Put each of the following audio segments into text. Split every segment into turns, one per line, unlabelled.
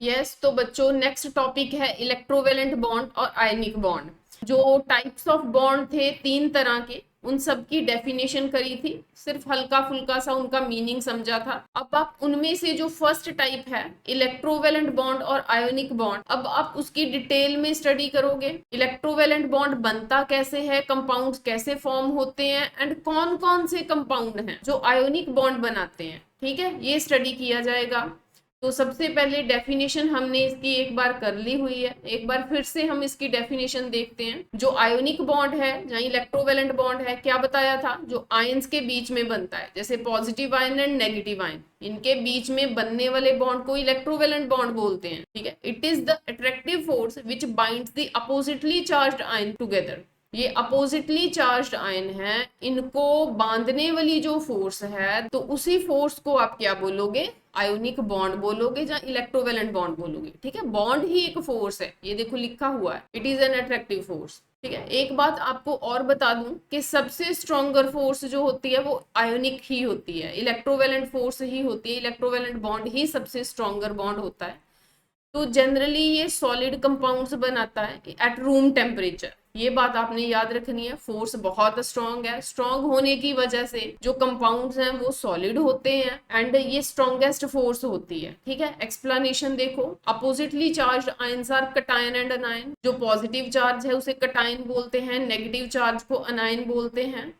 Yes, तो बच्चों next topic है इलेक्ट्रोवेलेंट बॉन्ड और आयनिक बॉन्ड। जो टाइप्स ऑफ बॉन्ड थे तीन तरह के, उन सब की डेफिनेशन करी थी, सिर्फ हल्का फुल्का सा उनका मीनिंग समझा था। अब आप उनमें से जो फर्स्ट टाइप है इलेक्ट्रोवेलेंट बॉन्ड और आयोनिक बॉन्ड, अब आप उसकी डिटेल में स्टडी करोगे। इलेक्ट्रोवेलेंट बॉन्ड बनता कैसे है, कंपाउंड्स कैसे फॉर्म होते हैं, एंड कौन कौन से कंपाउंड हैं जो आयोनिक बॉन्ड बनाते हैं, ठीक है, ये स्टडी किया जाएगा। तो सबसे पहले डेफिनेशन हमने इसकी एक बार कर ली हुई है, एक बार फिर से हम इसकी डेफिनेशन देखते हैं। जो आयोनिक बॉन्ड है, जहाँ इलेक्ट्रोवेलेंट बॉन्ड है, क्या बताया था, जो आयंस के बीच में बनता है, जैसे positive ion and negative ion, इनके बीच में बनने वाले बॉन्ड को इलेक्ट्रोवेलेंट बॉन्ड बोलते हैं, ठीक है। It is the attractive force which binds the oppositely charged ion together. ये अपोजिटली चार्ज्ड आयन है, इनको बांधने वाली जो फोर्स है, तो उसी फोर्स को आप क्या बोलोगे, आयोनिक बॉन्ड बोलोगे, या इलेक्ट्रोवेलेंट बॉन्ड बोलोगे, ठीक है। बॉन्ड ही एक फोर्स है, ये देखो लिखा हुआ है, it is an attractive force, ठीक है। एक बात आपको और बता दूं कि सबसे स्ट्रॉन्गर फोर्स जो होती है वो आयोनिक ही होती है, इलेक्ट्रोवेलेंट फोर्स ही होती है, इलेक्ट्रोवेलेंट बॉन्ड ही सबसे स्ट्रॉन्गर बॉन्ड होता है। तो जनरली ये सॉलिड कंपाउंड्स बनाता है एट रूम टेम्परेचर, ये बात आपने याद रखनी है। फोर्स बहुत स्ट्रांग है, स्ट्रांग होने की वजह से जो कंपाउंड्स हैं वो सॉलिड होते हैं, एंड ये स्ट्रॉन्गेस्ट फोर्स होती है, ठीक है। एक्सप्लेनेशन देखो, oppositely charge ions are cation and anion. जो पॉजिटिव चार्ज है उसे कटायन बोलते हैं, नेगेटिव चार्ज को अनायन बोलते हैं।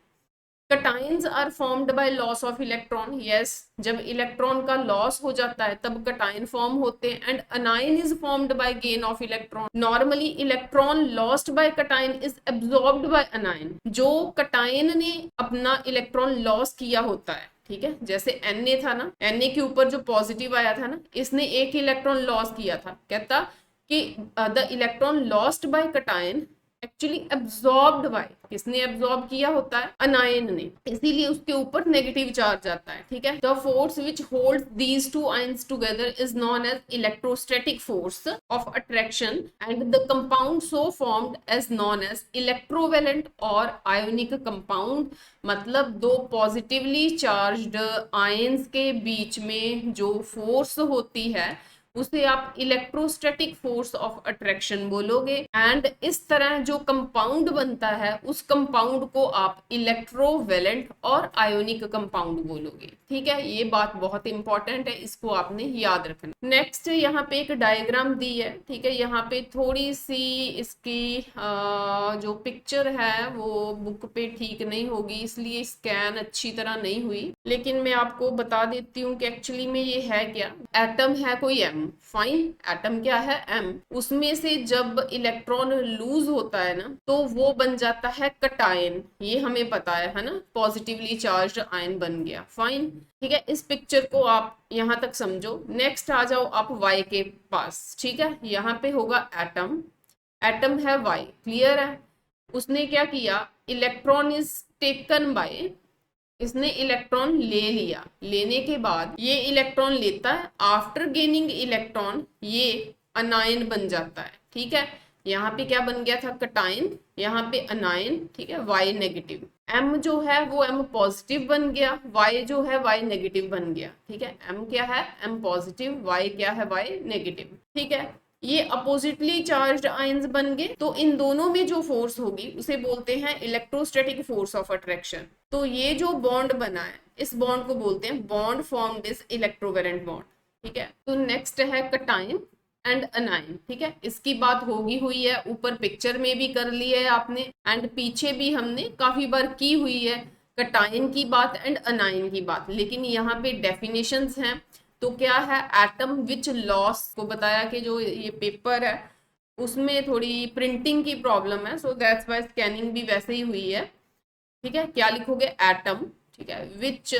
Cations are formed by loss of electron, yes, जब इलेक्ट्रॉन का लॉस हो जाता है तब कटाइन फॉर्म होते हैं। And anion is formed by gain of electron. Normally electron lost by cation is absorbed by anion. जो कटाइन ने अपना इलेक्ट्रॉन लॉस किया होता है, ठीक है, जैसे Na था ना, Na के ऊपर जो पॉजिटिव आया था ना, इसने एक इलेक्ट्रॉन लॉस किया था, कहता कि the electron lost by कटाइन actually absorbed bye, किसने एब्जॉर्ब किया होता है, अनायन ने, इसीलिए उसके ऊपर नेगेटिव चार्ज आता है, ठीक है। The force which holds these two ions together is known as electrostatic force of attraction, and the compound so formed as known as electrovalent और आयोनिक कंपाउंड। मतलब दो पॉजिटिवली चार्ज्ड आयंस के बीच में जो फोर्स होती है उसे आप इलेक्ट्रोस्टैटिक फोर्स ऑफ अट्रैक्शन बोलोगे, एंड इस तरह जो कंपाउंड बनता है उस कंपाउंड को आप इलेक्ट्रोवेलेंट और आयोनिक कंपाउंड बोलोगे, ठीक है। ये बात बहुत इंपॉर्टेंट है, इसको आपने याद रखना। नेक्स्ट यहाँ पे एक डायग्राम दी है, ठीक है, यहाँ पे थोड़ी सी इसकी जो पिक्चर है वो बुक पे ठीक नहीं होगी, इसलिए स्कैन अच्छी तरह नहीं हुई, लेकिन मैं आपको बता देती हूँ कि एक्चुअली में ये है क्या। एटम है कोई M, फाइन, एटम क्या है M, उसमें से जब इलेक्ट्रॉन लूज होता है ना तो वो बन जाता है कटायन, ये हमें पता है ना, पॉजिटिवली चार्ज्ड आयन बन गया, फाइन, ठीक है। इस पिक्चर को आप यहाँ तक समझो। नेक्स्ट आ जाओ आप Y के पास, ठीक है, यहाँ पे होगा एटम, एटम है Y, क्लियर है। उसने क्या किया, इलेक्ट्रॉन इज टेकन बाय, इसने इलेक्ट्रॉन ले लिया, लेने के बाद ये इलेक्ट्रॉन लेता है, आफ्टर गेनिंग इलेक्ट्रॉन ये अनायन बन जाता है, ठीक है। यहाँ पे क्या बन गया था, कटायन, यहाँ पे अनायन, ठीक है, Y नेगेटिव। M जो है वो M पॉजिटिव बन गया, Y जो है Y नेगेटिव बन गया, ठीक है। M क्या है, M पॉजिटिव, Y क्या है, Y नेगेटिव, ठीक है। ये अपोजिटली चार्ज्ड आयंस बन गए, तो इन दोनों में जो फोर्स होगी उसे बोलते हैं इलेक्ट्रोस्टैटिक फोर्स ऑफ अट्रैक्शन। तो ये जो बॉन्ड बना है इस बॉन्ड को बोलते हैं bond formed is electrovalent bond, ठीक है। तो नेक्स्ट है कटायन एंड अनायन, ठीक है, इसकी बात होगी हुई है, ऊपर पिक्चर में भी कर ली है आपने, एंड पीछे भी हमने काफी बार की हुई है कटायन की बात एंड अनायन की बात, लेकिन यहाँ पे डेफिनेशंस हैं। तो क्या है, एटम विच लॉस को बताया कि जो ये पेपर है उसमें थोड़ी प्रिंटिंग की प्रॉब्लम है, सो दैट्स वाई स्कैनिंग भी वैसे ही हुई है, ठीक है। क्या लिखोगे, एटम, ठीक है, विच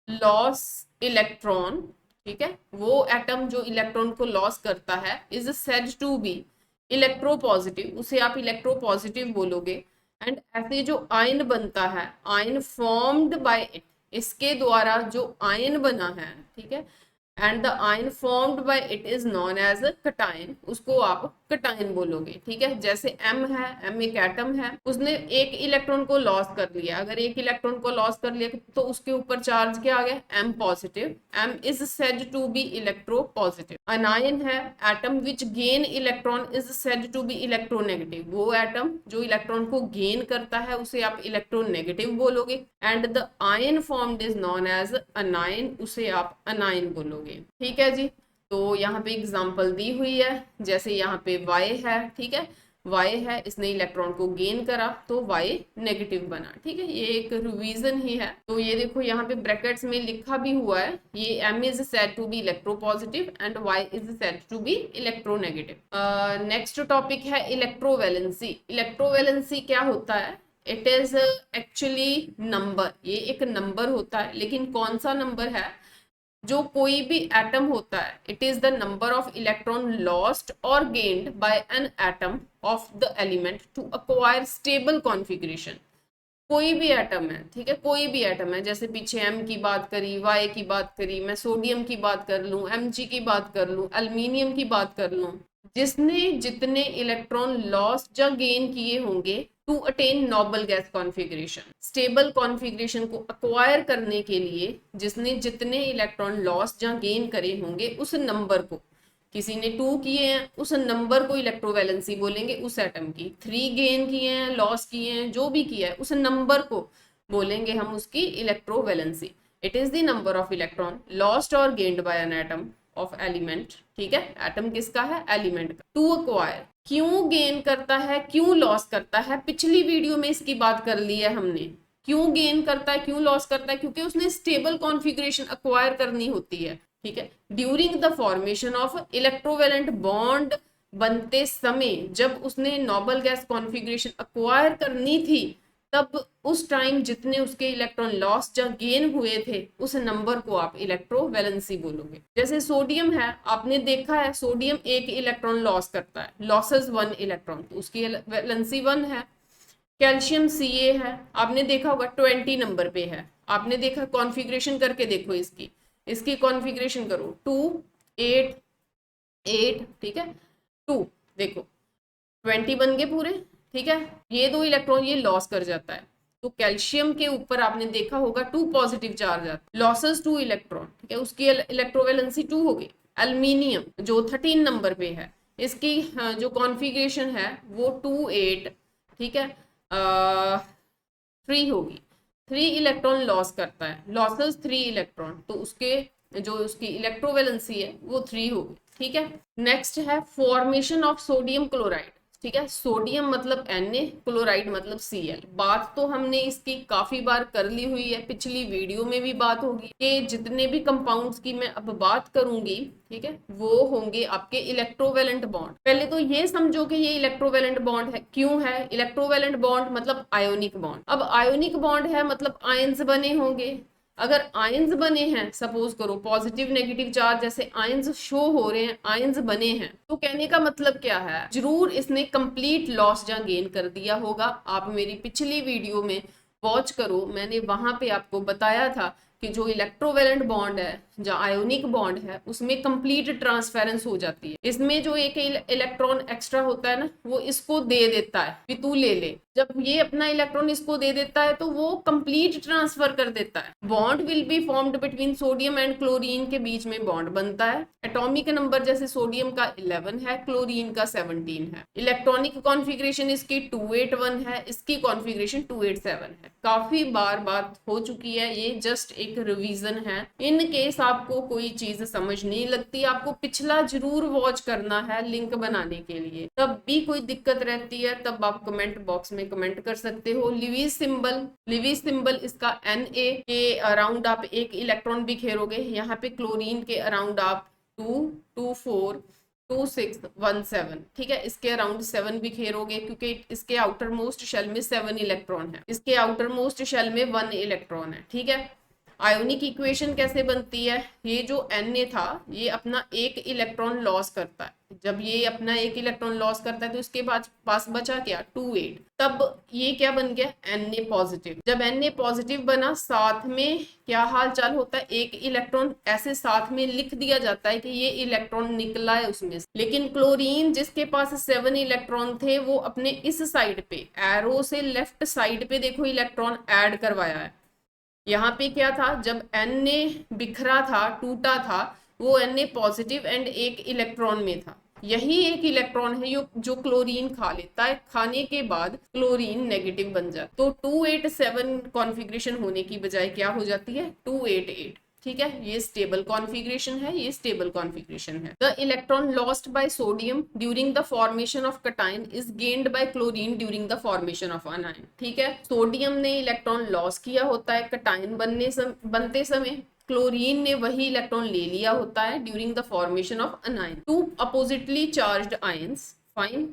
लॉस इलेक्ट्रॉन, ठीक है, वो एटम जो इलेक्ट्रॉन को लॉस करता है is said to be electropositive, उसे आप इलेक्ट्रोपॉजिटिव बोलोगे। एंड ऐसे जो आयन बनता है, आयन फॉर्म्ड बाय इट, इसके द्वारा जो आयन बना है, ठीक है, and the ion formed by it is known as a cation, उसको आप कटायन बोलोगे, ठीक है। जैसे M है, M एक एटम है, उसने एक इलेक्ट्रॉन को लॉस कर लिया। अगर एक इलेक्ट्रॉन को लॉस कर लिया तो उसके ऊपर चार्ज क्या आ गया, M positive. M is said to be electropositive. Anion है, atom which gain electron is said to be electronegative. वो एटम जो इलेक्ट्रॉन को गेन करता है उसे आप इलेक्ट्रोनेगेटिव बोलोगे। And the ion formed is known as anion, उसे आप अनायन बोलोगे, ठीक है जी। तो यहाँ पे एग्जांपल दी हुई है, जैसे यहाँ पे Y है, ठीक है, Y है, इसने इलेक्ट्रॉन को गेन करा तो Y नेगेटिव बना, ठीक है। ये एक रिवीजन ही है। तो ये देखो यहाँ पे ब्रैकेट्स में लिखा भी हुआ है, ये M is said to be electropositive and Y is said to be electronegative. Next topic है इलेक्ट्रोवैलेंसी। इलेक्ट्रोवैलेंसी क्या होता है, इट इज एक्चुअली नंबर, ये एक नंबर होता है, लेकिन कौन सा नंबर है, जो कोई भी एटम होता है, it is the number of electron lost और gained by an atom of the element to acquire stable configuration. कोई भी एटम है, ठीक है, कोई भी एटम है, जैसे पीछे M की बात करी, Y की बात करी, मैं सोडियम की बात कर लूं, Mg की बात कर लूं, एल्यूमिनियम की बात कर लूं, जिसने जितने इलेक्ट्रॉन लॉस या गेन किए होंगे to attain noble gas configuration, stable configuration को अक्वायर करने के लिए जिसने जितने इलेक्ट्रॉन लॉस या गेन करे होंगे, उस नंबर को, किसी ने 2 किए हैं, उस नंबर को इलेक्ट्रोवैलेंसी बोलेंगे उस एटम की। 3 गेन किए हैं, लॉस किए हैं, जो भी किया है, उस नंबर को बोलेंगे हम उसकी electrovalency. It is the number of electron lost और gained by an atom of element, ठीक है। एटम किसका है, एलिमेंट का। टू अक्वायर, क्यों गेन करता है, क्यों लॉस करता है, पिछली वीडियो में इसकी बात कर ली है हमने। क्यों गेन करता है, क्यों लॉस करता है, क्योंकि उसने स्टेबल कॉन्फ़िगरेशन अक्वायर करनी होती है, ठीक है। During the formation of electrovalent bond, बनते समय जब उसने नोबल गैस कॉन्फ़िगरेशन अक्वायर करनी थी, तब उस टाइम जितने उसके इलेक्ट्रॉन लॉस या गेन हुए थे, उस नंबर को आप इलेक्ट्रोवैलेंसी बोलोगे। जैसे सोडियम है, आपने देखा है सोडियम एक इलेक्ट्रॉन लॉस करता है, लॉसेस 1 इलेक्ट्रॉन, तो उसकी वैलेंसी 1 है। कैल्शियम Ca है, आपने देखा होगा 20 नंबर पे है, आपने देखा, कॉन्फ़िगरेशन करके देखो इसकी, इसकी कॉन्फ़िगरेशन करो 2 8 8, ठीक है, 2 देखो 20 बन गए पूरे, ठीक है। ये 2 इलेक्ट्रॉन ये लॉस कर जाता है, तो कैल्शियम के ऊपर आपने देखा होगा 2 पॉजिटिव चार्ज आता है, लॉसेस 2 इलेक्ट्रॉन, ठीक है, उसकी इलेक्ट्रोवैलेंसी 2 होगी। एल्यूमिनियम जो 13 नंबर पे है, इसकी जो कॉन्फ़िगरेशन है वो 2 8, ठीक है, 3 होगी। 3 इलेक्ट्रॉन लॉस करता है, लॉसेस 3 इलेक्ट्रॉन, तो उसके जो उसकी इलेक्ट्रोवैलेंसी है वो 3 होगी, ठीक है। नेक्स्ट है फॉर्मेशन ऑफ सोडियम क्लोराइड, ठीक है। सोडियम मतलब Na, क्लोराइड मतलब Cl। बात तो हमने इसकी काफी बार कर ली हुई है, पिछली वीडियो में भी बात होगी कि जितने भी कंपाउंड्स की मैं अब बात करूंगी, ठीक है, वो होंगे आपके इलेक्ट्रोवैलेंट बॉन्ड। पहले तो ये समझो कि ये इलेक्ट्रोवैलेंट बॉन्ड है, क्यों है इलेक्ट्रोवैलेंट बॉन्ड, मतलब आयोनिक बॉन्ड। अब आयोनिक बॉन्ड है मतलब आयंस बने होंगे। अगर आयंस बने हैं, सपोज करो पॉजिटिव नेगेटिव चार्ज जैसे आयंस शो हो रहे हैं, आयंस बने हैं, तो कहने का मतलब क्या है, जरूर इसने कंप्लीट लॉस या गेन कर दिया होगा। आप मेरी पिछली वीडियो में वॉच करो, मैंने वहां पे आपको बताया था कि जो इलेक्ट्रोवैलेंट बॉन्ड है, जो आयोनिक बॉन्ड है, उसमें कंप्लीट ट्रांसफेरेंस हो जाती है। इसमें जो एक इलेक्ट्रॉन एक्स्ट्रा होता है ना, वो इसको दे देता है कि तू ले ले। जब ये अपना इलेक्ट्रॉन इसको दे देता है तो वो कंप्लीट ट्रांसफर कर देता है। Bond will be formed between sodium and chlorine, के बीच में बॉन्ड बनता है। एटॉमिक नंबर जैसे सोडियम का 11 है, क्लोरीन का 17 है। इलेक्ट्रॉनिक कॉन्फ़िगरेशन इसकी 281 है, इसकी कॉन्फ़िगरेशन 287 है। काफी बार बात हो चुकी है, ये जस्ट एक रिवीजन है। इन केस आपको कोई चीज समझ नहीं लगती, आपको पिछला जरूर वॉच करना है लिंक बनाने के लिए। तब भी कोई दिक्कत रहती है तब आप कमेंट बॉक्स में कमेंट कर सकते हो। लिविस सिंबल इसका Na के अराउंड आप एक इलेक्ट्रॉन बिखेरोगे, यहाँ पे क्लोरीन के अराउंड आप 2 2 4 2 6 1 7, ठीक है, इसके अराउंड 7 बिखेरोगे, क्योंकि इसके आउटर मोस्ट शेल में 7 इलेक्ट्रॉन है, इसके आउटर मोस्ट शेल में 1 इलेक्ट्रॉन है, ठीक है। आयोनिक इक्वेशन कैसे बनती है, ये जो Na था ये अपना एक इलेक्ट्रॉन लॉस करता है, जब ये अपना एक इलेक्ट्रॉन लॉस करता है तो इसके पास बचा क्या 2 8, तब ये क्या बन गया Na पॉजिटिव। जब Na पॉजिटिव बना साथ में क्या हाल चाल होता है, एक इलेक्ट्रॉन ऐसे साथ में लिख दिया जाता है कि ये इलेक्ट्रॉन निकला है उसमें से। लेकिन क्लोरीन जिसके पास 7 इलेक्ट्रॉन थे वो अपने इस साइड पे एरो से लेफ्ट साइड पे देखो इलेक्ट्रॉन ऐड करवाया है। यहाँ पे क्या था, जब Na बिखरा था टूटा था वो Na पॉजिटिव एंड एक इलेक्ट्रॉन में था, यही एक इलेक्ट्रॉन है जो क्लोरीन खा लेता है, खाने के बाद क्लोरीन नेगेटिव बन जाता है। तो 287 कॉन्फ़िगरेशन होने की बजाय क्या हो जाती है 288। ठीक है, ये स्टेबल कॉन्फ़िगरेशन है, ये स्टेबल कॉन्फ़िगरेशन है। The electron lost bye sodium during the formation of cation is gained by chlorine during the formation of अनायन। ठीक है, सोडियम ने इलेक्ट्रॉन लॉस किया होता है कटायन बनते समय, क्लोरीन ने वही इलेक्ट्रॉन ले लिया होता है during the formation of anion. Two oppositely charged ions, fine,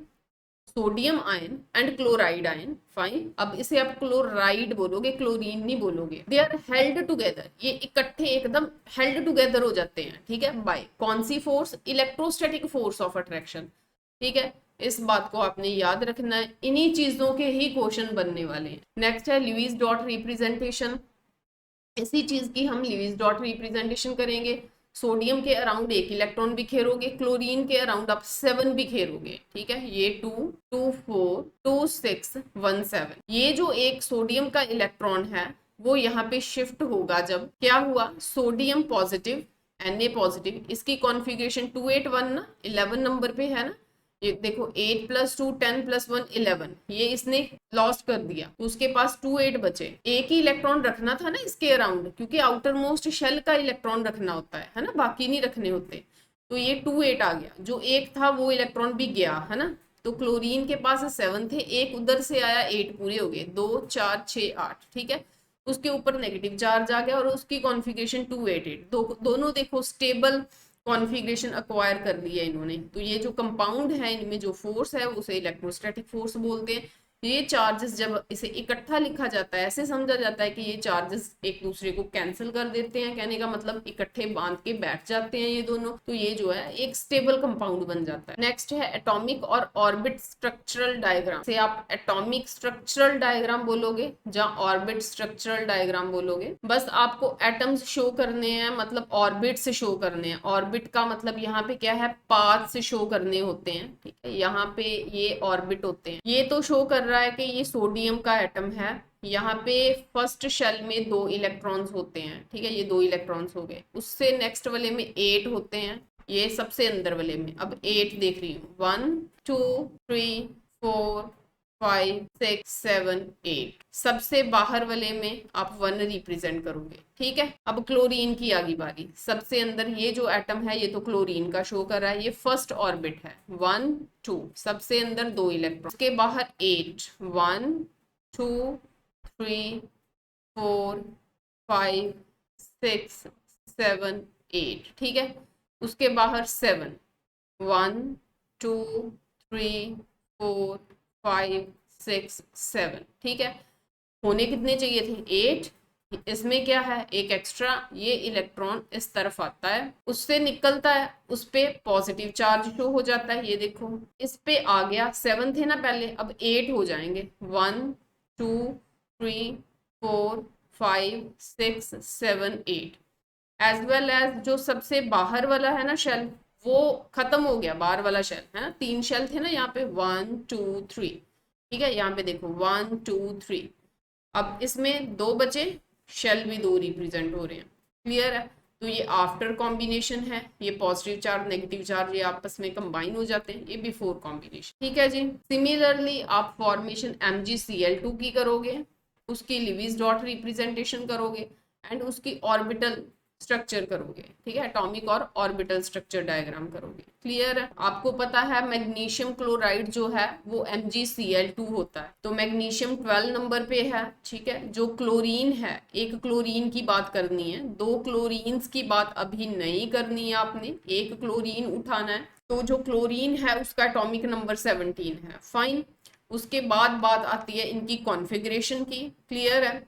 sodium ion and chloride ion, fine. अब इसे आप क्लोराइड बोलोगे, क्लोरीन नहीं बोलोगे। दे आर हेल्ड टुगेदर, ये इकट्ठे एकदम हेल्ड टुगेदर हो जाते हैं। ठीक है, बाय कौन सी force, electrostatic force of attraction. ठीक है, इस बात को आपने याद रखना है, इन्हीं चीजों के ही क्वेश्चन बनने वाले हैं। नेक्स्ट है ल्यूइस डॉट रिप्रेजेंटेशन, इसी चीज की हम ल्यूइस डॉट रिप्रेजेंटेशन करेंगे। सोडियम के अराउंड एक इलेक्ट्रॉन बिखेरोगे, क्लोरीन के अराउंड आप 7 बिखेरोगे। ठीक है, ये 2 2 4 2 6 1 7, ये जो एक सोडियम का इलेक्ट्रॉन है वो यहाँ पे शिफ्ट होगा। जब क्या हुआ, सोडियम पॉजिटिव Na पॉजिटिव, इसकी कॉन्फ़िगरेशन 281 ना 11 नंबर पे है ना, ये देखो 8 + 2 10 + 1 11, ये इसने लॉस्ट कर दिया, उसके पास 2 8 बचे। एक ही इलेक्ट्रॉन रखना था ना इसके अराउंड, क्योंकि आउटर मोस्ट शेल का इलेक्ट्रॉन रखना होता है ना, बाकी नहीं रखने होते। तो ये 2 8 आ गया, जो एक था वो इलेक्ट्रॉन भी गया है ना। तो क्लोरीन के पास 7 थे, एक उधर से आया, 8 पूरे हो गए, 2 4 6 8। ठीक है, उसके ऊपर नेगेटिव चार्ज आ गया और उसकी कॉन्फ़िगरेशन 288। दोनों देखो स्टेबल कॉन्फ़िगरेशन अक्वायर कर लिया इन्होंने। तो ये जो कंपाउंड है इनमें जो फोर्स है उसे इलेक्ट्रोस्टैटिक फोर्स बोलते हैं। ये चार्जेस जब इसे इकट्ठा लिखा जाता है, ऐसे समझा जाता है कि ये चार्जेस एक दूसरे को कैंसिल कर देते हैं, कहने का मतलब इकट्ठे बांध के बैठ जाते हैं ये दोनों, तो ये जो है एक स्टेबल कंपाउंड बन जाता है। नेक्स्ट है एटॉमिक और ऑर्बिट स्ट्रक्चरल डायग्राम, से आप एटॉमिक स्ट्रक्चरल डायग्राम बोलोगे या ऑर्बिट स्ट्रक्चरल डायग्राम बोलोगे। बस आपको एटम्स शो करने हैं, मतलब ऑर्बिट से शो करने हैं। ऑर्बिट का मतलब यहाँ पे क्या है, पाथ से शो करने होते हैं। ठीक है, यहाँ पे ये ऑर्बिट होते हैं। ये तो शो कर रहा है कि ये सोडियम का एटम है, यहाँ पे फर्स्ट शेल में 2 इलेक्ट्रॉन्स होते हैं। ठीक है, ये 2 इलेक्ट्रॉन्स हो गए, उससे नेक्स्ट वाले में 8 होते हैं, ये सबसे अंदर वाले में अब 8 देख रही हूँ, 1 2 3 4 5 6 7 8, सबसे बाहर वाले में आप 1 रिप्रेजेंट करोगे। ठीक है, अब क्लोरीन की आगे बारी, सबसे अंदर ये जो एटम है ये तो क्लोरीन का शो कर रहा है, ये फर्स्ट ऑर्बिट है, 1 2, सबसे अंदर 2 इलेक्ट्रॉन, उसके बाहर 8, 1 2 3 4 5 6 7 8। ठीक है, उसके बाहर 7, 1 2 3 4 5 6 7। ठीक है, होने कितने चाहिए थे 8, इसमें क्या है एक एक्स्ट्रा, ये इलेक्ट्रॉन इस तरफ आता है, उससे निकलता है, उस पे पॉजिटिव चार्ज शो हो जाता है। ये देखो इस पे आ गया, 7 थे ना पहले, अब 8 हो जाएंगे, 1 2 3 4 5 6 7 8। एज वेल एज जो सबसे बाहर वाला है ना शेल, वो खत्म हो गया, बाहर वाला शेल है ना, 3 शेल थे ना यहाँ पे, 1 2 3। ठीक है, यहाँ पे देखो 1 2 3, अब इसमें 2 बचे, शेल भी 2 रिप्रेजेंट हो रहे हैं। क्लियर है, तो ये आफ्टर कॉम्बिनेशन है, ये पॉजिटिव चार्ज नेगेटिव चार्ज ये आपस में कंबाइन हो जाते हैं, ये बिफोर कॉम्बिनेशन। ठीक है जी, सिमिलरली आप फॉर्मेशन MgCl2 की करोगे, उसकी लिविस डॉट रिप्रेजेंटेशन करोगे एंड उसकी ऑर्बिटल स्ट्रक्चर करोगे। ठीक है, एटॉमिक और ऑर्बिटल स्ट्रक्चर डायग्राम करोगे। क्लियर है, आपको पता है मैग्नीशियम क्लोराइड जो है वो MgCl2 होता है, तो मैग्नीशियम 12 नंबर पे है। ठीक है, जो क्लोरीन है, एक क्लोरीन की बात करनी है, 2 क्लोरीन्स की बात अभी नहीं करनी है आपने, एक क्लोरीन उठाना है। तो जो क्लोरीन है उसका एटॉमिक नंबर 17 है, फाइन। उसके बाद बात आती है इनकी कॉन्फ़िगरेशन की। क्लियर है,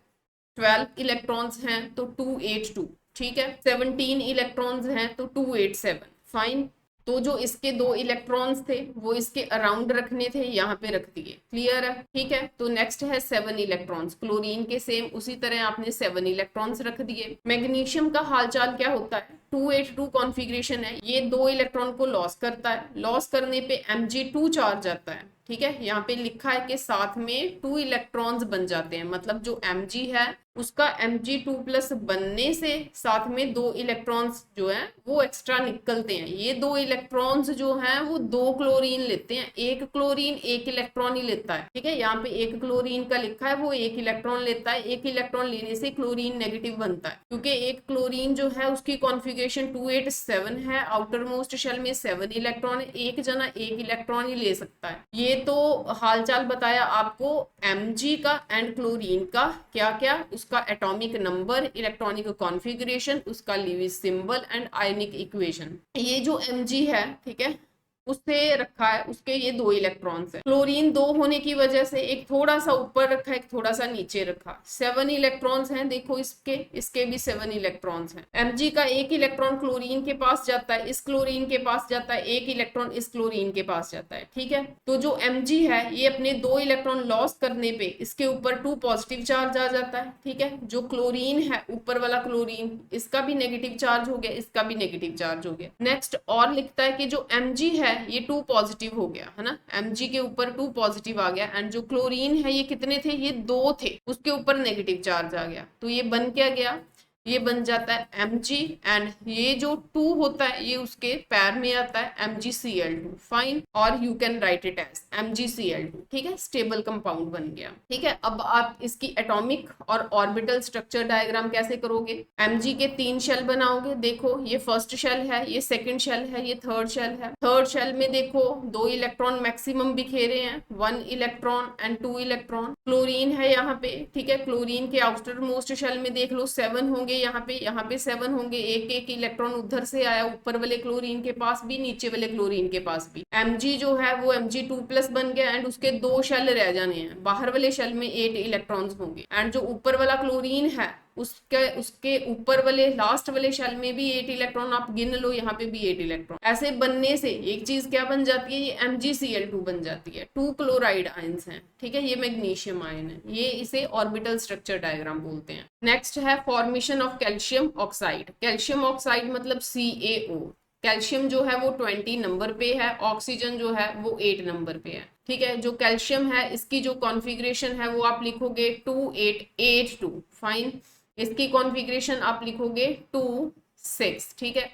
12 इलेक्ट्रॉन्स हैं तो 282, ठीक है। 17 इलेक्ट्रॉन्स हैं तो 287, फाइन। तो जो इसके 2 इलेक्ट्रॉन्स थे वो इसके अराउंड रखने थे, यहाँ पे रख दिए, क्लियर है, ठीक है। तो नेक्स्ट है 7 इलेक्ट्रॉन्स, क्लोरीन के सेम उसी तरह आपने 7 इलेक्ट्रॉन्स रख दिए। मैग्नीशियम का हालचाल क्या होता है, 282 कॉन्फ़िगरेशन है, ये 2 इलेक्ट्रॉन को लॉस करता है, लॉस करने पे Mg2 चार्ज आता है, ठीक है। यहाँ पे लिखा है कि साथ में 2 इलेक्ट्रॉन्स बन जाते हैं, मतलब जो Mg है उसका Mg2+ बनने से साथ में 2 इलेक्ट्रॉन्स जो है वो एक्स्ट्रा निकलते हैं। ये 2 इलेक्ट्रॉन्स जो हैं वो 2 क्लोरीन लेते हैं, एक क्लोरीन 1 इलेक्ट्रॉन ही लेता है, ठीक है। यहाँ पे 1 क्लोरीन का लिखा है, वो 1 इलेक्ट्रॉन लेता है, 1 इलेक्ट्रॉन लेने से क्लोरीन नेगेटिव बनता है, क्योंकि एक क्लोरीन जो है उसकी कॉन्फ़िगरेशन 287 है, आउटर मोस्ट शेल में 7 इलेक्ट्रॉन है, एक जना 1 इलेक्ट्रॉन ही ले सकता है। ये तो हालचाल बताया आपको Mg का एंड क्लोरीन का, क्या क्या, उसका एटॉमिक नंबर, इलेक्ट्रॉनिक कॉन्फ़िगरेशन, उसका Lewis symbol and ionic equation. ये जो Mg है, ठीक है, उससे रखा है, उसके ये 2 इलेक्ट्रॉन्स है। क्लोरीन 2 होने की वजह से एक थोड़ा सा ऊपर रखा है, एक थोड़ा सा नीचे रखा। 7 इलेक्ट्रॉन्स हैं, देखो इसके भी 7 इलेक्ट्रॉन्स हैं। Mg का 1 इलेक्ट्रॉन क्लोरीन के पास जाता है, इस क्लोरीन के पास जाता है, 1 इलेक्ट्रॉन इस क्लोरीन के पास जाता है, ठीक है। तो जो Mg है ये अपने 2 इलेक्ट्रॉन लॉस करने पे इसके ऊपर 2 पॉजिटिव चार्ज आ जाता है, ठीक है। जो क्लोरीन है ऊपर वाला क्लोरीन, इसका भी नेगेटिव चार्ज हो गया, इसका भी नेगेटिव चार्ज हो गया। नेक्स्ट और लिखता है कि जो Mg है ये 2 पॉजिटिव हो गया है ना, Mg के ऊपर 2 पॉजिटिव आ गया, एंड जो क्लोरीन है ये कितने थे, ये 2 थे, उसके ऊपर नेगेटिव चार्ज आ गया। तो ये बन क्या गया, ये बन जाता है Mg, एंड ये जो 2 होता है ये उसके पैर में आता है MgCl2, फाइन। और you can write it as MgCl2, ठीक है, स्टेबल कंपाउंड बन गया, ठीक है। अब आप इसकी एटॉमिक और ऑर्बिटल स्ट्रक्चर डायग्राम कैसे करोगे, Mg के 3 शेल बनाओगे, देखो ये फर्स्ट शेल है, ये सेकंड शेल है, ये थर्ड शेल है। थर्ड शेल में देखो 2 इलेक्ट्रॉन मैक्सिमम बिखेरे हैं, 1 इलेक्ट्रॉन एंड 2 इलेक्ट्रॉन। क्लोरीन है यहाँ पे, ठीक है, क्लोरीन के आउटर मोस्ट शेल में देख लो 7 होंगे, यहाँ पे 7 होंगे, एक एक इलेक्ट्रॉन उधर से आया, ऊपर वाले क्लोरीन के पास भी, नीचे वाले क्लोरीन के पास भी। Mg जो है वो Mg2+ बन गया, एंड उसके 2 शेल रह जाने हैं, बाहर वाले शेल में 8 इलेक्ट्रॉन्स होंगे, एंड जो ऊपर वाला क्लोरीन है उसके ऊपर वाले लास्ट वाले शेल में भी 8 इलेक्ट्रॉन, आप गिन लो, यहाँ पे भी 8 इलेक्ट्रॉन। ऐसे बनने से एक चीज क्या बन जाती है, ये MgCl2 बन जाती है, 2 क्लोराइड आयंस हैं, ठीक है, ये मैग्नीशियम आयन है, ये इसे ऑर्बिटल स्ट्रक्चर डायग्राम बोलते हैं। नेक्स्ट है formation of calcium oxide. Calcium oxide मतलब CaO। कैल्शियम जो है वो 20 नंबर पे है, ऑक्सीजन जो है वो 8 नंबर पे है, ठीक है। जो कैल्शियम है इसकी जो कॉन्फ़िगरेशन है वो आप लिखोगे 2882, फाइन। इसकी कॉन्फ़िगरेशन आप लिखोगे 26, ठीक है।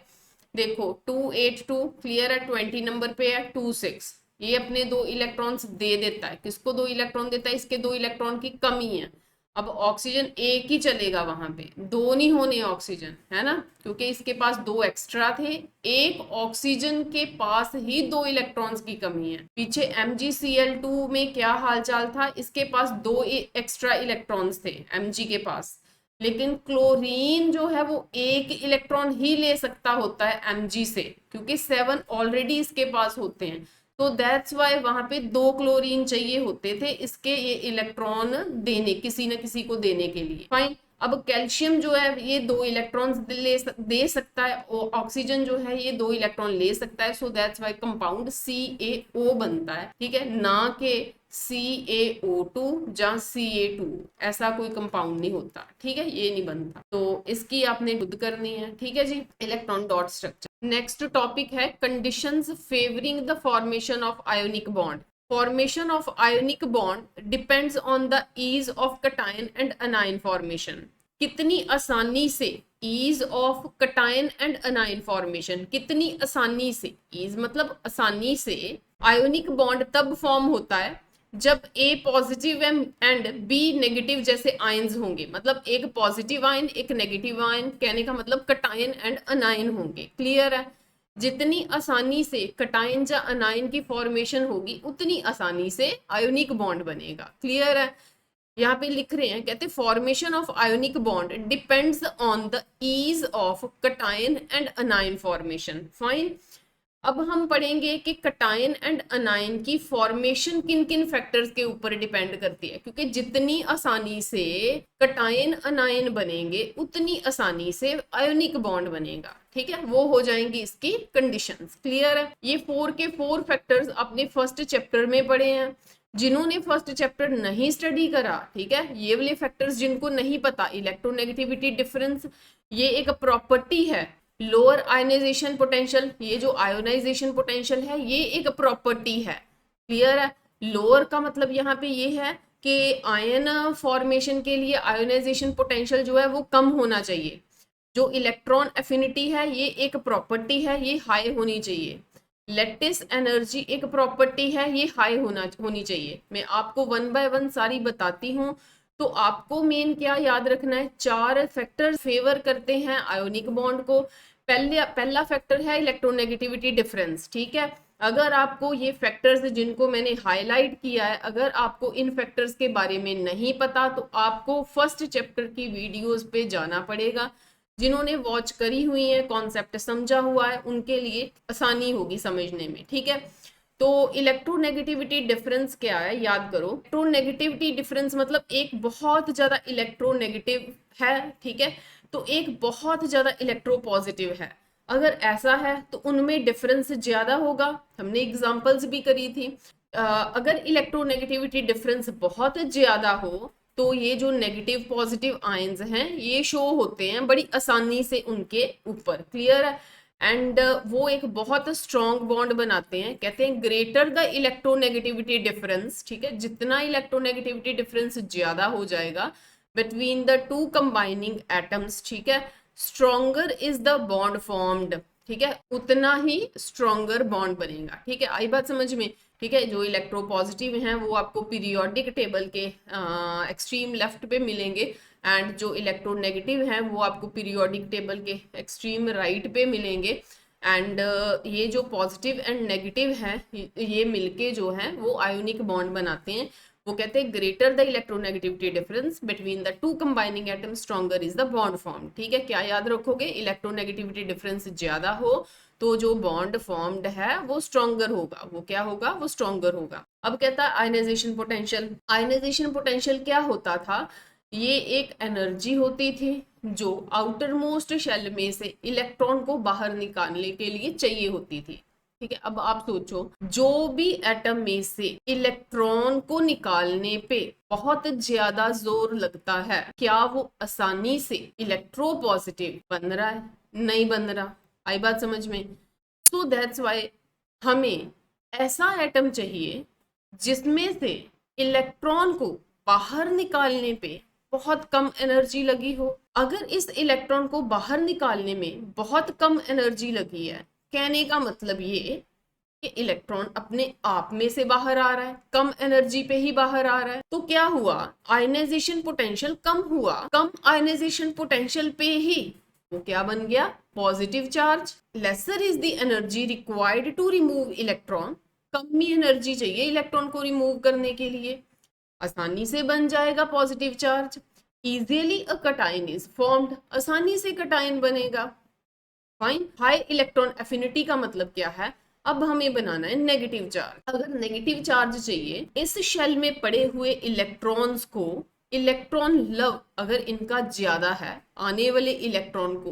देखो 282 क्लियर है, 20 नंबर पे है, 26 ये अपने 2 इलेक्ट्रॉन्स दे देता है। किसको 2 इलेक्ट्रॉन देता है, इसके 2 इलेक्ट्रॉन की कमी है। अब ऑक्सीजन एक ही चलेगा, वहां पे 2 नहीं होने ऑक्सीजन, है ना, क्योंकि इसके पास 2 एक्स्ट्रा थे, एक ऑक्सीजन के पास ही 2 इलेक्ट्रॉन्स की कमी है। पीछे MgCl2 में क्या हालचाल था, इसके पास 2 एक्स्ट्रा इलेक्ट्रॉन्स थे Mg के पास, लेकिन क्लोरीन जो है वो 1 इलेक्ट्रॉन ही ले सकता होता है Mg से, क्योंकि 7 ऑलरेडी इसके पास होते हैं, तो दैट्स वाई वहां पे 2 क्लोरीन चाहिए होते थे इसके ये इलेक्ट्रॉन देने, किसी न किसी को देने के लिए, फाइन। अब कैल्शियम जो है ये 2 इलेक्ट्रॉन्स दे सकता है, ऑक्सीजन जो है ये 2 इलेक्ट्रॉन ले सकता है, so that's why compound CaO बनता है, ठीक है, ना कि CaO2 या Ca2, ऐसा कोई कंपाउंड नहीं होता, ठीक है, ये नहीं बनता। तो इसकी आपने बुद्ध करनी है, ठीक है जी, electron dot structure. Next topic है conditions favouring the formation of ionic bond. Formation of ionic bond depends on the ease of cation and anion formation. कितनी आसानी से, ease of cation and anion formation, कितनी आसानी से, ease मतलब आसानी से आयोनिक बॉन्ड तब फॉर्म होता है जब A positive and B negative जैसे आयंस होंगे, मतलब एक पॉजिटिव आयन एक नेगेटिव आयन, कहने का मतलब कटायन एंड अनायन होंगे, क्लियर है। जितनी आसानी से कटायन या अनायन की फॉर्मेशन होगी उतनी आसानी से आयोनिक बॉन्ड बनेगा, क्लियर है। यहाँ पे लिख रहे हैं, कहते formation of ionic bond depends on the ease of cation and anion formation, fine. अब हम पढ़ेंगे कि कटायन एंड अनायन की फॉर्मेशन किन किन फैक्टर्स के ऊपर डिपेंड करती है, क्योंकि जितनी आसानी से कटायन अनायन बनेंगे उतनी आसानी से आयोनिक बॉन्ड बनेगा। ठीक है, वो हो जाएंगी इसकी कंडीशंस। क्लियर है? ये 4 के 4 फैक्टर्स अपने फर्स्ट चैप्टर में पढ़े हैं। जिन्होंने फर्स्ट चैप्टर नहीं स्टडी करा, ठीक है, ये वाले फैक्टर्स जिनको नहीं पता, इलेक्ट्रोनेगेटिविटी डिफरेंस ये एक प्रॉपर्टी है, लोअर आयोनाइजेशन पोटेंशियल, ये जो आयोनाइजेशन पोटेंशियल है ये एक प्रॉपर्टी है। क्लियर है? लोअर का मतलब यहाँ पे ये है कि आयन फॉर्मेशन के लिए आयोनाइजेशन पोटेंशियल जो है वो कम होना चाहिए। जो इलेक्ट्रॉन एफिनिटी है ये एक प्रॉपर्टी है, ये हाई होनी चाहिए। लेटिस एनर्जी एक प्रॉपर्टी है, ये हाई होनी चाहिए। मैं आपको 1 बाय 1 सारी बताती हूँ। तो आपको मेन क्या याद रखना है, 4 फैक्टर फेवर करते हैं आयोनिक बॉन्ड को। पहला फैक्टर है इलेक्ट्रोनेगेटिविटी डिफरेंस। ठीक है, अगर आपको ये फैक्टर्स जिनको मैंने हाईलाइट किया है, अगर आपको इन फैक्टर्स के बारे में नहीं पता तो आपको फर्स्ट चैप्टर की वीडियोस पे जाना पड़ेगा। जिन्होंने वॉच करी हुई है, कॉन्सेप्ट समझा हुआ है, उनके लिए आसानी होगी समझने में। ठीक है, तो इलेक्ट्रोनेगेटिविटी डिफरेंस क्या है याद करो। इलेक्ट्रोनेगेटिविटी डिफरेंस मतलब एक बहुत ज्यादा इलेक्ट्रोनेगेटिव है, ठीक है, तो एक बहुत ज्यादा इलेक्ट्रो पॉजिटिव है। अगर ऐसा है तो उनमें डिफरेंस ज्यादा होगा। हमने एग्जांपल्स भी करी थी। अगर इलेक्ट्रोनेगेटिविटी डिफरेंस बहुत ज्यादा हो तो ये जो नेगेटिव पॉजिटिव आयंस हैं ये शो होते हैं बड़ी आसानी से उनके ऊपर। क्लियर है? एंड वो एक बहुत स्ट्रॉन्ग बॉन्ड बनाते हैं। कहते हैं ग्रेटर द इलेक्ट्रोनेगेटिविटी डिफरेंस, ठीक है, जितना इलेक्ट्रोनेगेटिविटी डिफरेंस ज्यादा हो जाएगा between the two combining atoms, ठीक है, stronger is the bond formed, ठीक है, उतना ही स्ट्रॉन्गर बॉन्ड बनेगा। ठीक है, आई बात समझ में? ठीक है, जो इलेक्ट्रोपॉजिटिव हैं वो आपको पीरियोडिक टेबल के एक्सट्रीम लेफ्ट पे मिलेंगे, एंड जो इलेक्ट्रोनेगेटिव हैं वो आपको पीरियोडिक टेबल के एक्सट्रीम राइट पे मिलेंगे। एंड ये जो पॉजिटिव एंड नेगेटिव हैं ये मिलके जो है वो आयोनिक बॉन्ड बनाते हैं। वो कहते हैं greater the electronegativity difference between the two combining atom stronger is the bond form. ठीक है, क्या याद रखोगे? इलेक्ट्रोनेगेटिविटी डिफरेंस ज्यादा हो तो जो बॉन्ड फॉर्म्ड है वो स्ट्रॉन्गर होगा। वो क्या होगा? वो स्ट्रॉन्गर होगा। अब कहता है आयनाइजेशन पोटेंशियल। आयनाइजेशन पोटेंशियल क्या होता था? ये एक एनर्जी होती थी जो आउटर मोस्ट शेल में से इलेक्ट्रॉन को बाहर निकालने के लिए चाहिए होती थी। ठीक है, अब आप सोचो, जो भी एटम में से इलेक्ट्रॉन को निकालने पे बहुत ज्यादा जोर लगता है, क्या वो आसानी से इलेक्ट्रोपॉजिटिव बन रहा है? नहीं बन रहा। आई बात समझ में? सो दैट्स वाई हमें ऐसा एटम चाहिए जिसमें से इलेक्ट्रॉन को बाहर निकालने पे बहुत कम एनर्जी लगी हो। अगर इस इलेक्ट्रॉन को बाहर निकालने में बहुत कम एनर्जी लगी है, कहने का मतलब ये कि इलेक्ट्रॉन अपने आप में से बाहर आ रहा है, कम एनर्जी पे ही बाहर आ रहा है, तो क्या हुआ? आयनाइजेशन पोटेंशियल कम हुआ। कम आयनाइजेशन पोटेंशियल पे ही वो क्या बन गया? Positive charge. Lesser is the energy required to remove electron. कम ही एनर्जी चाहिए इलेक्ट्रॉन को रिमूव करने के लिए, आसानी से बन जाएगा positive charge. Easily a cation is formed, आसानी से कटायन बनेगा। फाइन। हाई इलेक्ट्रॉन एफिनिटी का मतलब क्या है? अब हमें बनाना है नेगेटिव चार्ज। अगर नेगेटिव चार्ज चाहिए, इस शेल में पड़े हुए इलेक्ट्रॉन्स को, इलेक्ट्रॉन लव अगर इनका ज्यादा है, आने वाले इलेक्ट्रॉन को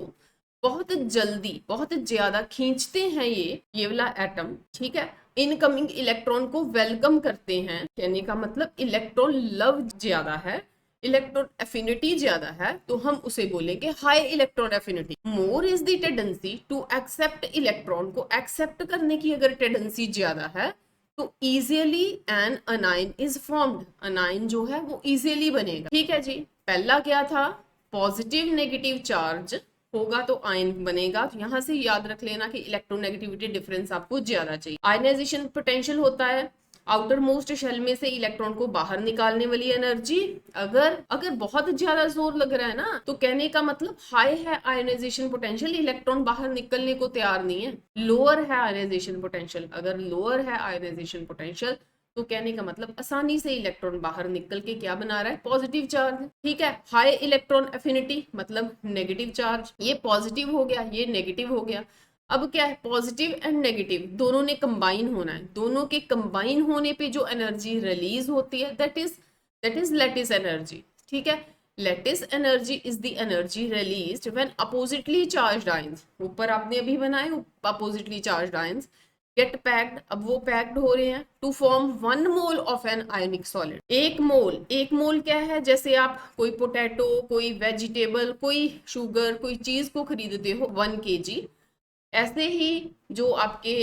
बहुत जल्दी बहुत ज्यादा खींचते हैं ये वाला एटम। ठीक है, इनकमिंग इलेक्ट्रॉन को वेलकम करते हैं। कहने का मतलब इलेक्ट्रॉन लव ज्यादा है, इलेक्ट्रॉन एफिनिटी ज्यादा है, तो हम उसे बोलेंगे high electron affinity. More is the tendency to accept electron को एक्सेप्ट करने की अगर टेंडेंसी ज्यादा है तो easily an anion is formed. Anion जो है वो इजीली बनेगा। ठीक है जी, पहला क्या था? पॉजिटिव नेगेटिव चार्ज होगा तो आयन बनेगा। तो यहां से याद रख लेना कि इलेक्ट्रोनेगेटिविटी डिफरेंस आपको ज्यादा चाहिए। आयनाइजेशन पोटेंशियल होता है आउटर मोस्ट शेल में से इलेक्ट्रॉन को बाहर निकालने वाली एनर्जी। अगर बहुत ज्यादा जोर लग रहा है ना, तो कहने का मतलब हाई है आयनाइजेशन पोटेंशियल, इलेक्ट्रॉन बाहर निकलने को तैयार नहीं है। लोअर है आयनाइजेशन पोटेंशियल, अगर लोअर है आयनाइजेशन पोटेंशियल तो कहने का मतलब आसानी से इलेक्ट्रॉन बाहर निकल के क्या बना रहा है? Positive charge. ठीक है, हाई इलेक्ट्रॉन एफिनिटी मतलब नेगेटिव चार्ज। ये पॉजिटिव हो गया, ये नेगेटिव हो गया। अब क्या है, पॉजिटिव एंड नेगेटिव दोनों ने कंबाइन होना है, दोनों के कंबाइन होने पे जो एनर्जी रिलीज होती है दैट इज लैटिस एनर्जी। ठीक है, lattice energy is the energy released when oppositely charged ions, ऊपर आपने अभी बनाए oppositely charged ions get packed, अब वो पैक्ड हो रहे हैं to form 1 mole of an ionic solid. 1 mole, 1 mole क्या है, जैसे आप कोई पोटैटो, कोई वेजिटेबल, कोई शुगर, कोई चीज को खरीदते हो 1 kg, ऐसे ही जो आपके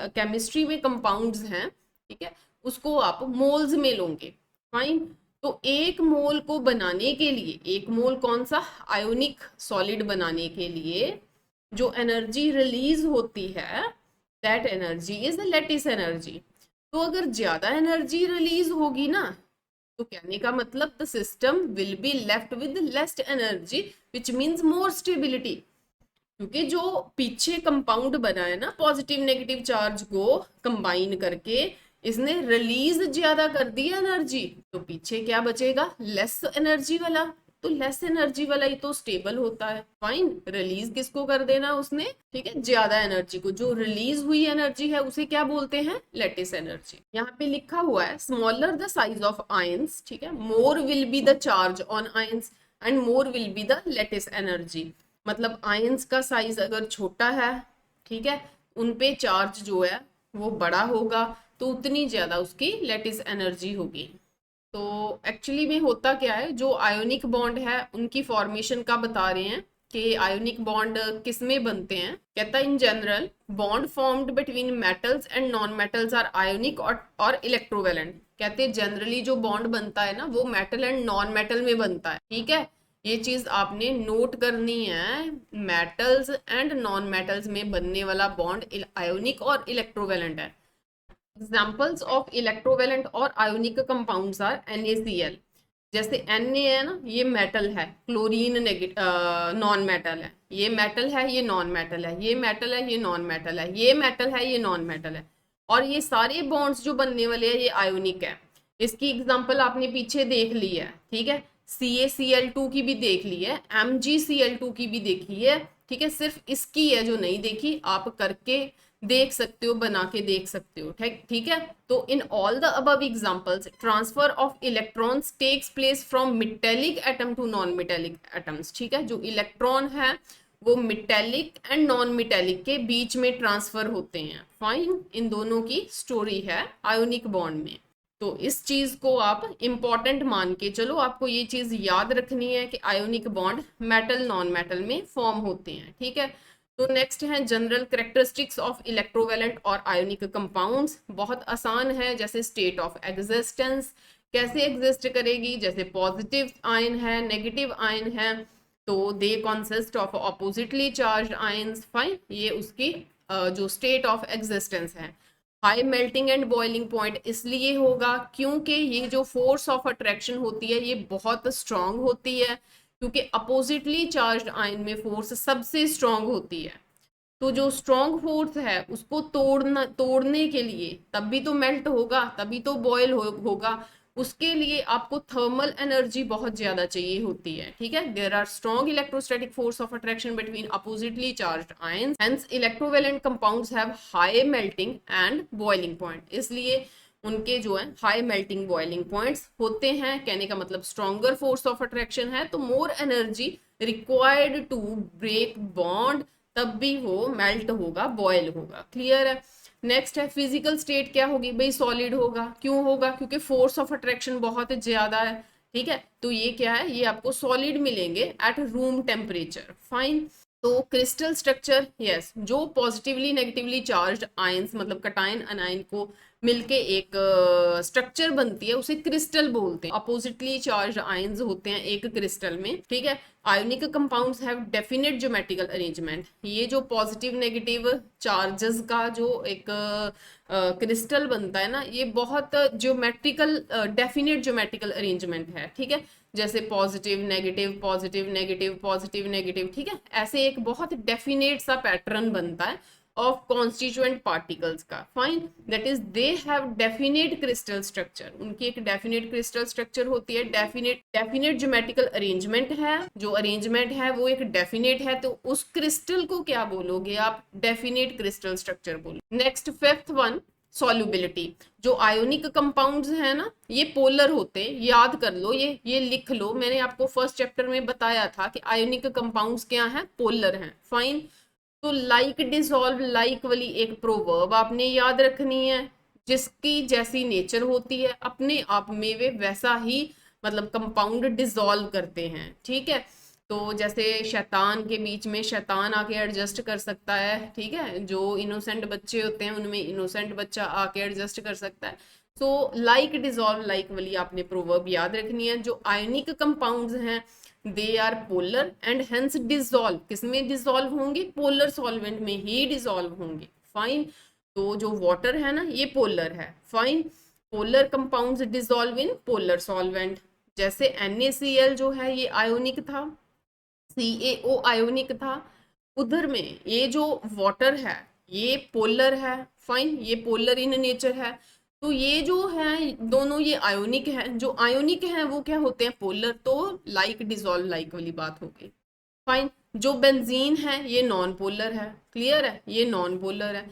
केमिस्ट्री में कंपाउंड्स हैं, ठीक है, उसको आप मोल्स में लोगे। फाइन, तो 1 मोल को बनाने के लिए, 1 मोल कौन सा, आयोनिक सॉलिड बनाने के लिए जो एनर्जी रिलीज होती है that energy is lattice energy. तो अगर ज्यादा एनर्जी रिलीज होगी ना, तो कहने का मतलब the system will be left with less energy which means more stability, क्योंकि जो पीछे कंपाउंड बना है ना पॉजिटिव नेगेटिव चार्ज को कंबाइन करके, इसने रिलीज ज्यादा कर दी एनर्जी, तो पीछे क्या बचेगा, लेस एनर्जी वाला। तो लेस एनर्जी वाला ही तो स्टेबल होता है। फाइन, रिलीज किसको कर देना उसने, ठीक है, ज्यादा एनर्जी को, जो रिलीज हुई एनर्जी है उसे क्या बोलते हैं, लेटिस एनर्जी। यहाँ पे लिखा हुआ है smaller the size of ions, ठीक है, more will be the charge on ions and more will be the lattice energy. मतलब आयंस का साइज अगर छोटा है, ठीक है, उन पे चार्ज जो है वो बड़ा होगा, तो उतनी ज्यादा उसकी लेटिस एनर्जी होगी। तो एक्चुअली में होता क्या है, जो आयोनिक बॉन्ड है उनकी फॉर्मेशन का बता रहे हैं कि आयोनिक बॉन्ड किस में बनते हैं। कहता है in general bond formed between metals and non metals are ionic और इलेक्ट्रोवेलेंट। कहते हैं जनरली जो बॉन्ड बनता है ना वो मेटल एंड नॉन मेटल में बनता है। ठीक है, ये चीज आपने नोट करनी है, मेटल्स एंड नॉन मेटल्स में बनने वाला बॉन्ड आयोनिक और इलेक्ट्रोवेलेंट है। एग्जाम्पल्स ऑफ इलेक्ट्रोवेलेंट और आयोनिक कंपाउंड्स आर NaCl। जैसे Na है ना, ये मेटल है, क्लोरीन नॉन मेटल है, ये मेटल है, ये नॉन मेटल है, ये मेटल है, ये नॉन मेटल है, ये मेटल है, ये नॉन मेटल है, और ये सारे बॉन्ड्स जो बनने वाले हैं ये आयोनिक है। इसकी एग्जाम्पल आपने पीछे देख ली है, ठीक है, CaCl2 की भी देख ली है, MgCl2 की भी देखी है, ठीक है, सिर्फ इसकी है जो नहीं देखी, आप करके देख सकते हो, बना के देख सकते हो। ठीक है, तो in all the above examples transfer of electrons takes place from metallic atom to non metallic atoms. ठीक है, जो इलेक्ट्रॉन है वो मेटेलिक एंड नॉन मेटेलिक के बीच में ट्रांसफर होते हैं। फाइन, इन दोनों की स्टोरी है आयोनिक बॉन्ड में। तो इस चीज को आप इंपॉर्टेंट मान के चलो, आपको ये चीज याद रखनी है कि ionic bond metal non metal में फॉर्म होते हैं। ठीक है, तो नेक्स्ट है जनरल कैरेक्टरिस्टिक्स ऑफ इलेक्ट्रोवेलेंट और आयोनिक कंपाउंड्स। बहुत आसान है, जैसे स्टेट ऑफ एग्जिस्टेंस, कैसे एग्जिस्ट करेगी, जैसे पॉजिटिव आयन है, नेगेटिव आयन है, तो they consist of oppositely charge ions. Fine, ये उसकी जो स्टेट ऑफ एग्जिस्टेंस है। High melting and boiling point इसलिए होगा क्योंकि ये जो फोर्स ऑफ अट्रैक्शन होती है ये बहुत स्ट्रांग होती है, क्योंकि अपोजिटली चार्ज्ड आयन में फोर्स सबसे स्ट्रांग होती है। तो जो स्ट्रांग फोर्स है उसको तोड़ने के लिए तब भी तो मेल्ट होगा, तभी तो बॉयल होगा, उसके लिए आपको थर्मल एनर्जी बहुत ज्यादा चाहिए होती है। ठीक है, there are strong electrostatic force of attraction between oppositely charged ions, hence electrovalent compounds have high melting and boiling point. इसलिए उनके जो है हाई मेल्टिंग बॉइलिंग पॉइंट्स होते हैं। कहने का मतलब स्ट्रॉन्गर फोर्स ऑफ अट्रैक्शन है तो more energy required to break bond, तब भी वो मेल्ट होगा, बॉयल होगा। क्लियर है। नेक्स्ट है फिजिकल स्टेट क्या होगी भाई, सॉलिड होगा। क्यों होगा, क्योंकि फोर्स ऑफ अट्रैक्शन बहुत ज्यादा है। ठीक है, तो ये क्या है, ये आपको सॉलिड मिलेंगे एट रूम टेम्परेचर। फाइन, तो क्रिस्टल स्ट्रक्चर, यस, जो पॉजिटिवली नेगेटिवली चार्ज्ड आयंस मतलब कटायन अनायन को मिलके एक स्ट्रक्चर बनती है उसे क्रिस्टल बोलते हैं। अपोजिटली चार्ज्ड आयंस होते हैं एक क्रिस्टल में। ठीक है, ionic compounds have definite geometrical arrangement. ये जो पॉजिटिव नेगेटिव चार्जेस का जो एक क्रिस्टल बनता है ना, ये बहुत ज्योमेट्रिकल डेफिनेट ज्योमेट्रिकल अरेंजमेंट है। ठीक है, जैसे positive negative positive negative positive negative, ठीक है, ऐसे एक बहुत डेफिनेट सा पैटर्न बनता है ऑफ कॉन्स्टिट्यूएंट पार्टिकल्स का। Fine, that is they have definite crystal structure, उनकी एक डेफिनेट क्रिस्टल स्ट्रक्चर होती है, डेफिनेट ज्योमेट्रिकल अरेंजमेंट है, जो अरेंजमेंट है वो एक डेफिनेट है, तो उस क्रिस्टल को क्या बोलोगे आप, डेफिनेट क्रिस्टल स्ट्रक्चर बोलो। Next fifth one, solubility. जो आयोनिक कंपाउंड्स है ना ये पोलर होते हैं, याद कर लो, ये लिख लो, मैंने आपको फर्स्ट चैप्टर में बताया था कि आयोनिक कंपाउंड्स क्या हैं, पोलर हैं। फाइन, तो लाइक डिसॉल्व लाइक वाली एक प्रोवर्ब आपने याद रखनी है, जिसकी जैसी नेचर होती है अपने आप में वे वैसा ही मतलब कंपाउंड डिसॉल्व करते हैं। ठीक है, तो जैसे शैतान के बीच में शैतान आके एडजस्ट कर सकता है, ठीक है, जो इनोसेंट बच्चे होते हैं उनमें इनोसेंट बच्चा आके एडजस्ट कर सकता है। सो लाइक डिसॉल्व लाइक वाली आपने प्रोवर्ब याद रखनी है। जो आयनिक कंपाउंड्स हैं they are polar and hence dissolve, किसमें डिसॉल्व होंगे, पोलर सॉल्वेंट में ही डिसॉल्व होंगे। फाइन, तो जो वाटर है ना ये पोलर है। Fine, polar compounds dissolve in polar solvent, जैसे NaCl जो है ये आयोनिक था, CaO आयोनिक था, उधर में ये जो वाटर है ये पोलर है। फाइन, ये पोलर इन नेचर है, तो ये जो है दोनों ये आयोनिक है, जो आयोनिक है वो क्या होते हैं, पोलर, तो लाइक डिसॉल्व लाइक वाली बात हो गई। फाइन, जो बेंजीन है ये नॉन पोलर है, क्लियर है, ये नॉन पोलर है।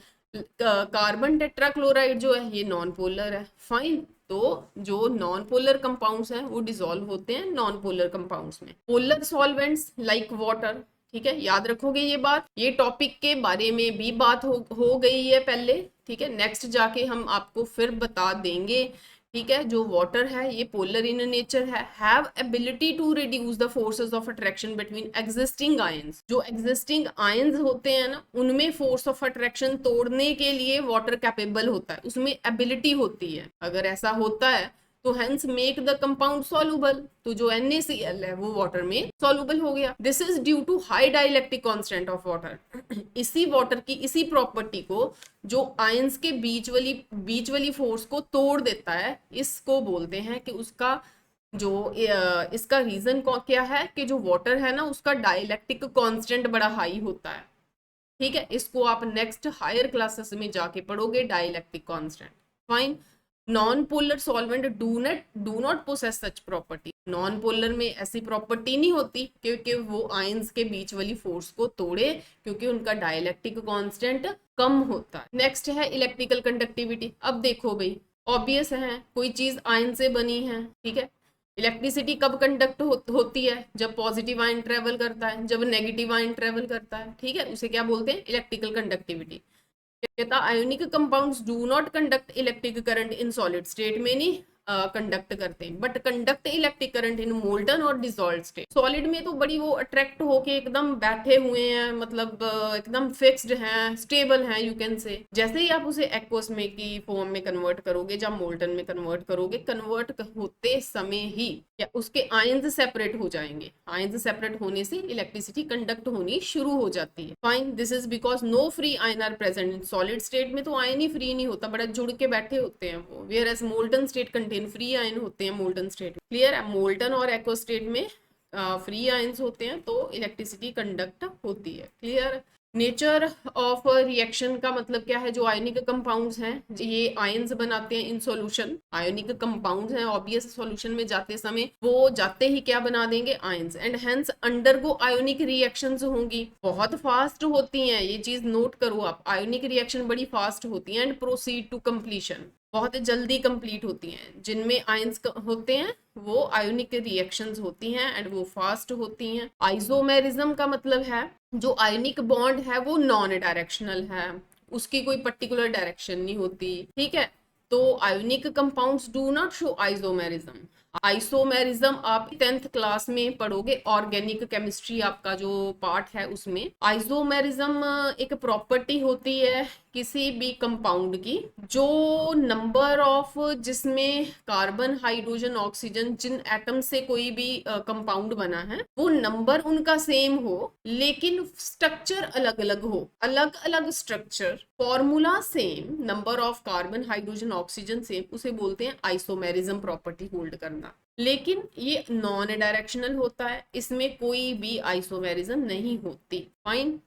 कार्बन टेट्राक्लोराइड जो है ये नॉन पोलर है। फाइन, तो जो नॉन पोलर कंपाउंड्स हैं वो डिसॉल्व होते हैं नॉन पोलर कंपाउंड्स में। पोलर सॉल्वेंट्स लाइक वाटर, ठीक है, याद रखोगे ये बात, ये टॉपिक के बारे में भी बात हो गई है पहले। ठीक है, नेक्स्ट जाके हम आपको फिर बता देंगे। ठीक है, जो वाटर है ये पोलर इन नेचर है, have ability to reduce the forces of attraction between existing ions. जो एग्जिस्टिंग आयंस होते हैं ना उनमें फोर्स ऑफ अट्रैक्शन तोड़ने के लिए वाटर कैपेबल होता है, उसमें एबिलिटी होती है। अगर ऐसा होता है तो hence make the compound soluble, तो जो NaCl है वो वाटर में सॉल्युबल हो गया। This is due to high dielectric constant of water. इसी वाटर की इसी प्रॉपर्टी को जो आयंस के बीच वाली फोर्स को तोड़ देता है, इसको बोलते हैं कि उसका जो इसका रीजन क्या है कि जो वाटर है ना उसका डाइलेक्ट्रिक कांस्टेंट बड़ा हाई होता है। ठीक है, इसको आप नेक्स्ट हायर क्लासेस में जाके पढ़ोगे, dielectric constant. Fine, non polar solvent do not possess such property. Non polar में ऐसी प्रॉपर्टी नहीं होती क्योंकि वो आयंस के बीच वाली फोर्स को तोड़े, क्योंकि उनका डाइलेक्ट्रिक कांस्टेंट कम होता है। नेक्स्ट है इलेक्ट्रिकल कंडक्टिविटी। अब देखो भाई, ऑब्वियस है कोई चीज आयन से बनी है, ठीक है, इलेक्ट्रिसिटी कब कंडक्ट होती है, जब पॉजिटिव आयन ट्रेवल करता है, जब नेगेटिव आयन ट्रेवल करता है। ठीक है, उसे क्या बोलते हैं, इलेक्ट्रिकल कंडक्टिविटी। कहता ionic compounds do not conduct electric current in solid state में नहीं कंडक्ट करते हैं, but conduct electric current in molten और डिसॉल्व्ड स्टेट। सॉलिड में तो बड़ी वो अट्रैक्ट होके एकदम बैठे हुए हैं, मतलब एकदम फिक्स्ड हैं, स्टेबल हैं, यू कैन से। जैसे ही आप उसे एक्वस में की फॉर्म में कन्वर्ट करोगे या मोल्टन में कन्वर्ट करोगे, कन्वर्ट होते समय ही या उसके आयंस सेपरेट हो जाएंगे, आयंस सेपरेट होने से इलेक्ट्रिसिटी कंडक्ट होनी शुरू हो जाती है। Fine, this is because no free ion are present in solid state में, तो आयन ही फ्री नहीं होता, बड़ा जुड़ के बैठे होते हैं वो, whereas molten state contain free ion होते हैं मोल्टन स्टेट में। क्लियर है, मोल्टन और एक्वस स्टेट में फ्री आयंस होते हैं तो इलेक्ट्रिसिटी कंडक्ट होती है। क्लियर, नेचर ऑफ रिएक्शन का मतलब क्या है, जो आयनिक कंपाउंड्स हैं ये आयंस बनाते हैं इन सॉल्यूशन, आयनिक कंपाउंड्स हैं ऑब्वियस, सॉल्यूशन में जाते समय वो जाते ही क्या बना देंगे, ions, and hence undergo ionic reactions होंगी, बहुत फास्ट होती हैं, ये चीज नोट करो आप, आयोनिक रिएक्शन बड़ी फास्ट होती है, एंड प्रोसीड टू कंप्लीशन, बहुत जल्दी कंप्लीट होती हैं। जिनमें आयंस होते हैं वो आयोनिक रिएक्शंस होती हैं एंड वो फास्ट होती हैं। आइसोमेरिज्म का मतलब है जो आयोनिक बॉन्ड है वो नॉन डायरेक्शनल है, उसकी कोई पर्टिकुलर डायरेक्शन नहीं होती। ठीक है, तो ionic compounds do not show isomerism. Isomerism आप 10th क्लास में पढ़ोगे, ऑर्गेनिक केमिस्ट्री आपका जो पार्ट है उसमें। आइसोमेरिज्म एक प्रॉपर्टी होती है किसी भी कंपाउंड की, जो नंबर ऑफ जिसमें कार्बन हाइड्रोजन ऑक्सीजन जिन एटम से कोई भी कंपाउंड बना है वो नंबर उनका सेम हो लेकिन स्ट्रक्चर अलग अलग हो, अलग अलग structure, formula same, number of carbon hydrogen oxygen same, उसे बोलते हैं आइसोमेरिज्म प्रॉपर्टी होल्ड करना। लेकिन ये नॉन डायरेक्शनल होता है, इसमें कोई भी आइसोमेरिज्म नहीं होती। फाइन,